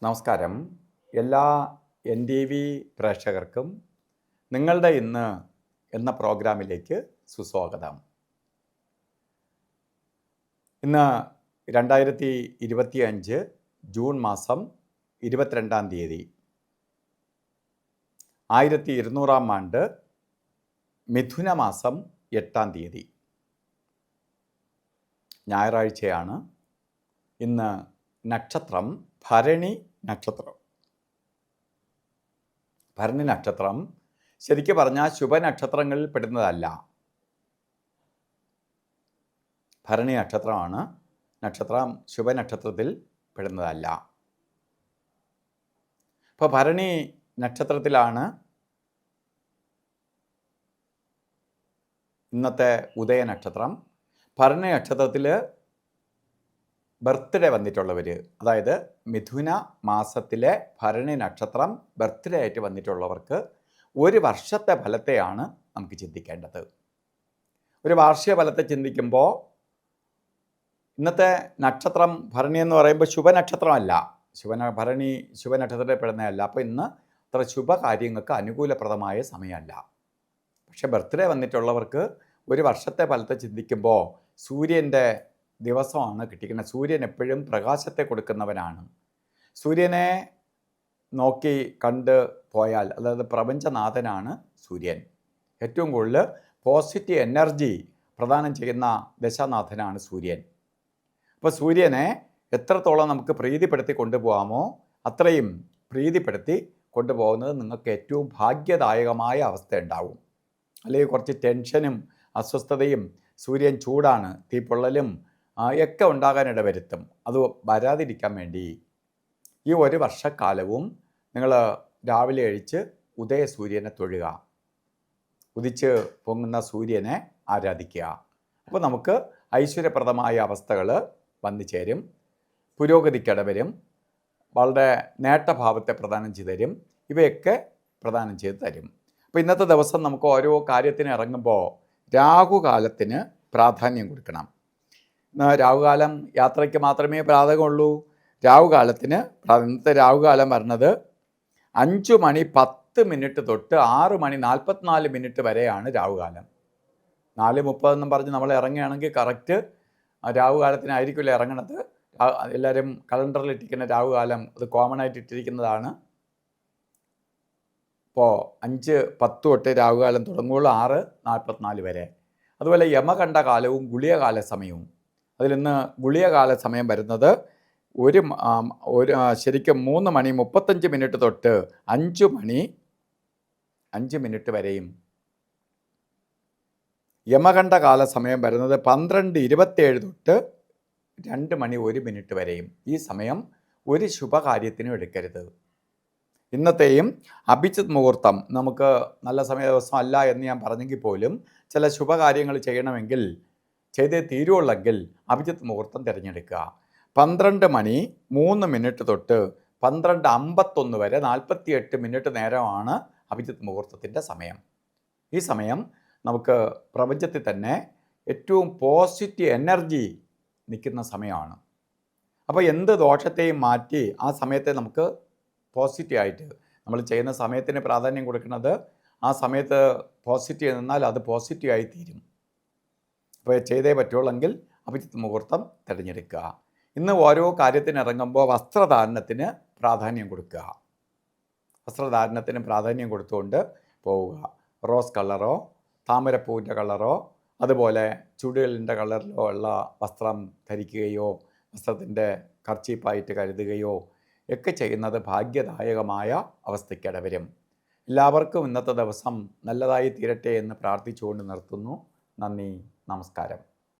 നമസ്കാരം. എല്ലാ NTV പ്രേക്ഷകർക്കും നിങ്ങളുടെ ഇന്ന് എന്ന പ്രോഗ്രാമിലേക്ക് സുസ്വാഗതം. ഇന്ന് 2025 ജൂൺ മാസം 22-ാം തീയതി, 1200-ാം ആണ്ട് മിഥുന മാസം 8-ാം തീയതി ഞായറാഴ്ചയാണ്. ഇന്ന് നക്ഷത്രം ഭരണി നക്ഷത്രം. ഭരണി നക്ഷത്രം ശരിക്കും പറഞ്ഞാൽ ശുഭനക്ഷത്രങ്ങളിൽ പെടുന്നതല്ല. ഭരണി നക്ഷത്രമാണ്. നക്ഷത്രം ശുഭനക്ഷത്രത്തിൽ പെടുന്നതല്ല. ഇപ്പോൾ ഭരണി നക്ഷത്രത്തിലാണ് ഇന്നത്തെ ഉദയ നക്ഷത്രം. ഭരണി നക്ഷത്രത്തിൽ ബർത്ത്ഡേ വന്നിട്ടുള്ളവർ, അതായത് മിഥുന മാസത്തിലെ ഭരണി നക്ഷത്രം ബർത്ത്ഡേ ആയിട്ട് വന്നിട്ടുള്ളവർക്ക് ഒരു വർഷത്തെ ഫലത്തെയാണ് നമുക്ക് ചിന്തിക്കേണ്ടത്. ഒരു വാർഷിക ഫലത്തെ ചിന്തിക്കുമ്പോൾ ഇന്നത്തെ നക്ഷത്രം ഭരണി എന്ന് പറയുമ്പോൾ ശുഭനക്ഷത്രമല്ല, ഭരണി ശുഭനക്ഷത്രത്തിൽ പെടുന്നതല്ല. അപ്പോൾ ഇന്ന് അത്ര ശുഭകാര്യങ്ങൾക്ക് അനുകൂലപ്രദമായ സമയമല്ല. പക്ഷെ ബർത്ത്ഡേ വന്നിട്ടുള്ളവർക്ക് ഒരു വർഷത്തെ ഫലത്തെ ചിന്തിക്കുമ്പോൾ സൂര്യൻ്റെ ദിവസമാണ് കിട്ടിക്കുന്നത്. സൂര്യൻ എപ്പോഴും പ്രകാശത്തെ കൊടുക്കുന്നവനാണ്. സൂര്യനെ നോക്കി കണ്ട് പോയാൽ, അതായത് പ്രപഞ്ചനാഥനാണ് സൂര്യൻ. ഏറ്റവും കൂടുതൽ പോസിറ്റീവ് എനർജി പ്രദാനം ചെയ്യുന്ന ദശാനാഥനാണ് സൂര്യൻ. അപ്പോൾ സൂര്യനെ എത്രത്തോളം നമുക്ക് പ്രീതിപ്പെടുത്തി കൊണ്ടുപോകാമോ അത്രയും പ്രീതിപ്പെടുത്തി കൊണ്ടുപോകുന്നത് നിങ്ങൾക്ക് ഏറ്റവും ഭാഗ്യദായകമായ അവസ്ഥ ഉണ്ടാവും. അല്ലെങ്കിൽ കുറച്ച് ടെൻഷനും അസ്വസ്ഥതയും, സൂര്യൻ ചൂടാണ്, തീപ്പൊള്ളലും ഒക്കെ ഉണ്ടാകാനിട വരുത്തും. അത് വരാതിരിക്കാൻ വേണ്ടി ഈ ഒരു വർഷക്കാലവും നിങ്ങൾ രാവിലെ എഴുച്ച് ഉദയസൂര്യനെ തൊഴുക, ഉദിച്ച് പൊങ്ങുന്ന സൂര്യനെ ആരാധിക്കുക. അപ്പോൾ നമുക്ക് ഐശ്വര്യപ്രദമായ അവസ്ഥകൾ വന്നു ചേരും, പുരോഗതിക്കിടവരും, വളരെ നേട്ടഭാവത്തെ പ്രദാനം ചെയ്തു തരും, ഇവയൊക്കെ പ്രദാനം ചെയ്ത് തരും. അപ്പോൾ ഇന്നത്തെ ദിവസം നമുക്ക് ഓരോ കാര്യത്തിന് ഇറങ്ങുമ്പോൾ രാഹുകാലത്തിന് പ്രാധാന്യം കൊടുക്കണം. രാഹുകാലം യാത്രയ്ക്ക് മാത്രമേ പ്രാധാന്യമുള്ളൂ. രാഹുകാലത്തിന് ഇന്നത്തെ രാഹുകാലം വരുന്നത് 5:10 തൊട്ട് 6:44 വരെയാണ് രാഹുകാലം. 4:30 പറഞ്ഞ് നമ്മൾ ഇറങ്ങുകയാണെങ്കിൽ കറക്റ്റ് രാഹുകാലത്തിനായിരിക്കില്ല ഇറങ്ങണത്. എല്ലാവരും കലണ്ടറിൽ ഇട്ടിരിക്കുന്ന രാഹുകാലം അത് കോമൺ ആയിട്ട് ഇട്ടിരിക്കുന്നതാണ്. ഇപ്പോൾ 5:10 തൊട്ട് രാഹുകാലം തുടങ്ങുകയുള്ളൂ, 6:44 വരെ. അതുപോലെ യമകണ്ഠ കാലവും ഗുളികകാല സമയവും. അതിൽ ഇന്ന് ഗുളികകാല സമയം വരുന്നത് ശരിക്കും 3:35 തൊട്ട് 5:05 വരെയും. യമകണ്ഠ കാല സമയം വരുന്നത് 12:27 തൊട്ട് 2:01 വരെയും. ഈ സമയം ഒരു ശുഭകാര്യത്തിനും എടുക്കരുത്. ഇന്നത്തെയും അഭിജിത്ത് മുഹൂർത്തം നമുക്ക് നല്ല ദിവസം അല്ല എന്ന് ഞാൻ പറഞ്ഞെങ്കിൽ പോലും ചില ശുഭകാര്യങ്ങൾ ചെയ്യണമെങ്കിൽ, ചെയ്തേ തീരുവുള്ളെങ്കിൽ അഭിജിത്ത് മുഹൂർത്തം തിരഞ്ഞെടുക്കുക. 12:03 തൊട്ട് 12:51 വരെ 48 നേരമാണ് അഭിജിത്ത് മുഹൂർത്തത്തിൻ്റെ സമയം. ഈ സമയം നമുക്ക് പ്രപഞ്ചത്തിൽ തന്നെ ഏറ്റവും പോസിറ്റീവ് എനർജി നിൽക്കുന്ന സമയമാണ്. അപ്പോൾ എന്ത് ദോഷത്തെയും മാറ്റി ആ സമയത്തെ നമുക്ക് പോസിറ്റീവായിട്ട്, നമ്മൾ ചെയ്യുന്ന സമയത്തിന് പ്രാധാന്യം കൊടുക്കുന്നത്, ആ സമയത്ത് പോസിറ്റീവ് നിന്നാൽ അത് പോസിറ്റീവായി തീരും. അപ്പോൾ ചെയ്തേ പറ്റുള്ളെങ്കിൽ അഭിജിത്ത് മുഹൂർത്തം തിരഞ്ഞെടുക്കുക. ഇന്ന് ഓരോ കാര്യത്തിന് ഇറങ്ങുമ്പോൾ വസ്ത്രധാരണത്തിന് പ്രാധാന്യം കൊടുക്കുക. വസ്ത്രധാരണത്തിന് പ്രാധാന്യം കൊടുത്തുകൊണ്ട് പോവുക. റോസ് കളറോ താമരപ്പൂവിൻ്റെ കളറോ അതുപോലെ ചുടുകളിൻ്റെ കളറിലോ ഉള്ള വസ്ത്രം ധരിക്കുകയോ വസ്ത്രത്തിൻ്റെ കർച്ചീപ്പായിട്ട് കരുതുകയോ ഒക്കെ ചെയ്യുന്നത് ഭാഗ്യദായകമായ അവസ്ഥയ്ക്കിടവരും. എല്ലാവർക്കും ഇന്നത്തെ ദിവസം നല്ലതായി തീരട്ടെ എന്ന് പ്രാർത്ഥിച്ചുകൊണ്ട് നിർത്തുന്നു. നന്ദി, നമസ്കാരം.